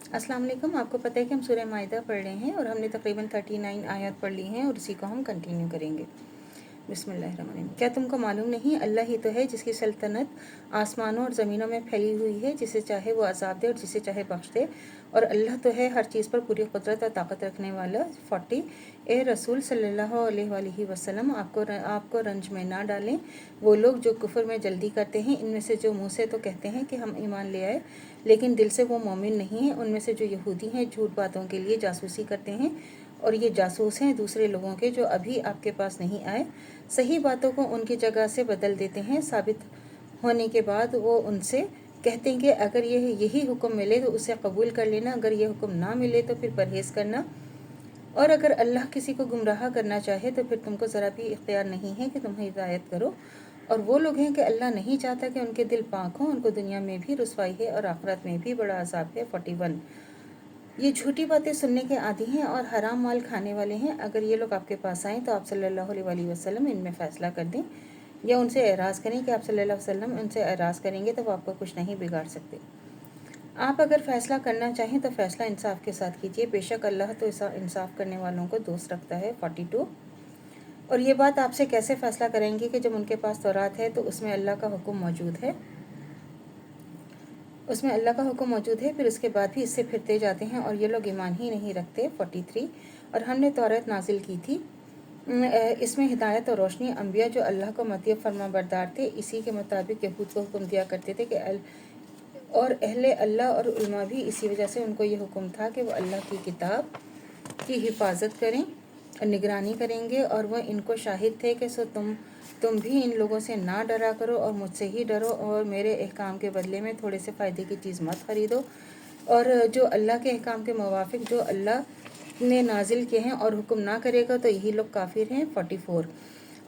अस्सलाम वालेकुम। आपको पता है कि हम सूरह माइदा पढ़ रहे हैं और हमने तकरीबन 39 आयत पढ़ ली हैं और उसी को हम कंटिन्यू करेंगे। बिस्मिल्लाहिर्रहमानिर्रहीम। क्या तुमको मालूम नहीं, अल्लाह ही तो है जिसकी सल्तनत आसमानों और ज़मीनों में फैली हुई है, जिसे चाहे वो अज़ाब दे और जिसे चाहे बख्श दे, और अल्लाह तो है हर चीज़ पर पूरी कुदरत और ताकत रखने वाला। 40 ए रसूल सल्लल्लाहु अलैहि वसल्लम, आपको रंज में ना डालें वो लोग जो कुफ्र में जल्दी करते हैं, इनमें से जो मुँह से तो कहते हैं कि हम ईमान ले आए लेकिन दिल से वो मोमिन नहीं हैं, उनमें से जो यहूदी हैं झूठ बातों के लिए जासूसी करते हैं और ये जासूस हैं दूसरे लोगों के जो अभी आपके पास नहीं आए। सही बातों को उनकी जगह से बदल देते हैं, साबित होने के बाद वो उनसे कहते हैं कि अगर यही हुक्म मिले तो उसे कबूल कर लेना, अगर ये हुक्म ना मिले तो फिर परहेज़ करना, और अगर अल्लाह किसी को गुमराह करना चाहे तो फिर तुमको ज़रा भी इख्तियार नहीं है कि तुम्हें हिदायत करो। और वो लोग हैं कि अल्लाह नहीं चाहता कि उनके दिल पाक हों, उनको दुनिया में भी रुसवाई है और आखिरत में भी बड़ा अज़ाब है। 41 ये झूठी बातें सुनने के आदी हैं और हराम माल खाने वाले हैं। अगर ये लोग आपके पास आएँ तो आप सल्लल्लाहु अलैहि वसल्लम इनमें फ़ैसला कर दें या उनसे एराज़ करें कि आप सल्लल्लाहु अलैहि वसल्लम उनसे एराज़ करेंगे तो वो आपको कुछ नहीं बिगाड़ सकते। आप अगर फ़ैसला करना चाहें तो फ़ैसला इंसाफ के साथ कीजिए, बेशक अल्लाह तो इंसाफ करने वालों को दोस्त रखता है। 42 और ये बात आपसे कैसे फ़ैसला करेंगे कि जब उनके पास तौरात है तो उसमें अल्लाह का हुक्म मौजूद है, फिर उसके बाद भी इससे फिरते जाते हैं और ये लोग ईमान ही नहीं रखते। 43 और हमने तौरात नाजिल की थी, इसमें हिदायत और रोशनी, अंबिया जो अल्लाह को मतीब फरमा बरदार थे इसी के मुताबिक यहूद को हुक्म दिया करते थे कि और अहले अल्लाह और उलमा भी इसी वजह से उनको ये हुक्म था कि वो अल्लाह की किताब की हिफाजत करें और निगरानी करेंगे, और वह इनको शाहिद थे कि सो तुम भी इन लोगों से ना डरा करो और मुझसे ही डरो, और मेरे अहकाम के बदले में थोड़े से फ़ायदे की चीज़ मत ख़रीदो, और जो अल्लाह के अहकाम के मुवाफिक जो अल्लाह ने नाजिल किए हैं और हुक्म ना करेगा तो यही लोग काफिर हैं। 44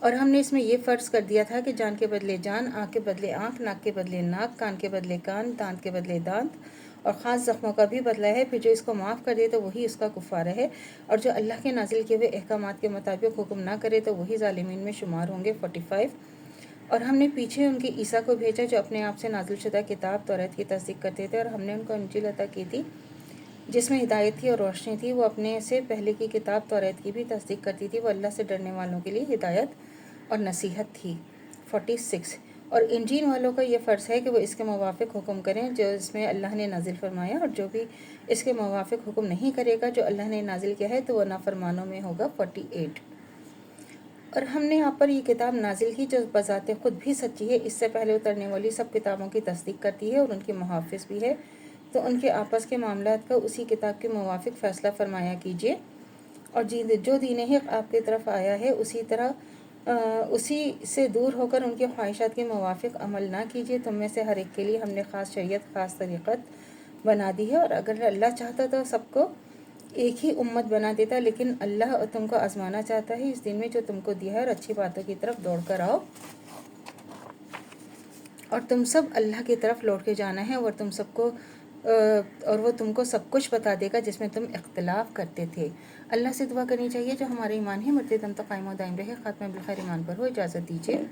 और हमने इसमें ये फ़र्ज़ कर दिया था कि जान के बदले जान, आँख के बदले आँख, नाक के बदले नाक, कान के बदले कान, दांत के बदले दांत, और ख़ास ज़ख्मों का भी बदला है। फिर जो इसको माफ़ कर दे तो वही उसका कुफ़ार है, और जो अल्लाह के नाजिल किए हुए अहकामात के मुताबिक हुक्म ना करे तो वही ज़ालिमीन में शुमार होंगे। 45 और हमने पीछे उनके ईसा को भेजा जो अपने आप से नाजिल शुदा किताब तौरात की तस्दीक करते थे, और हमने उनको इंजील अता की थी जिसमें हिदायत थी और रोशनी थी। वो अपने से पहले की किताब तौरात की भी तस्दीक करती थी, वो अल्लाह से डरने वालों के लिए हिदायत और नसीहत थी। 46 और इंजील वालों का ये फ़र्ज़ है कि वो इसके मुवाफ़िक हुक्म करें जो इसमें अल्लाह ने नाजिल फरमाया, और जो भी इसके मुवाफ़िक हुक्म नहीं करेगा जो अल्लाह ने नाजिल किया है तो वह नाफरमानों में होगा। 48 और हमने यहाँ पर ये किताब नाजिल की जो बज़ाते ख़ुद भी सच्ची है, इससे पहले उतरने वाली सब किताबों की तस्दीक करती है और उनकी मुहाफ़िज़ भी है, तो उनके आपस के मामलात का उसी किताब के मुवाफ़िक फ़ैसला फरमाया कीजिए, और जो दीन हक़ आपकी तरफ आया है उसी से दूर होकर उनके ख्वाहिशात के मुवाफ़िक अमल ना कीजिए। तुम में से हर एक के लिए हमने ख़ास शरीयत ख़ास तरीक़त बना दी है, और अगर अल्लाह चाहता तो सबको एक ही उम्मत बना देता, लेकिन अल्लाह तुमको आज़माना चाहता है इस दिन में जो तुमको दिया है, और अच्छी बातों की तरफ दौड़ कर आओ, और तुम सब अल्लाह की तरफ लौट के जाना है, और वो तुमको सब कुछ बता देगा जिसमें तुम इख्तिलाफ़ करते थे। अल्लाह से दुआ करनी चाहिए जो हमारे ईमान है मरते दम तक कायम व दायम रहे, ख़ात्मा बिल खैर ईमान पर हो। इजाज़त दीजिए।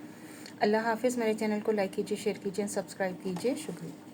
अल्लाह हाफ़िज़। मेरे चैनल को लाइक कीजिए, शेयर कीजिए, सब्सक्राइब कीजिए। शुक्रिया।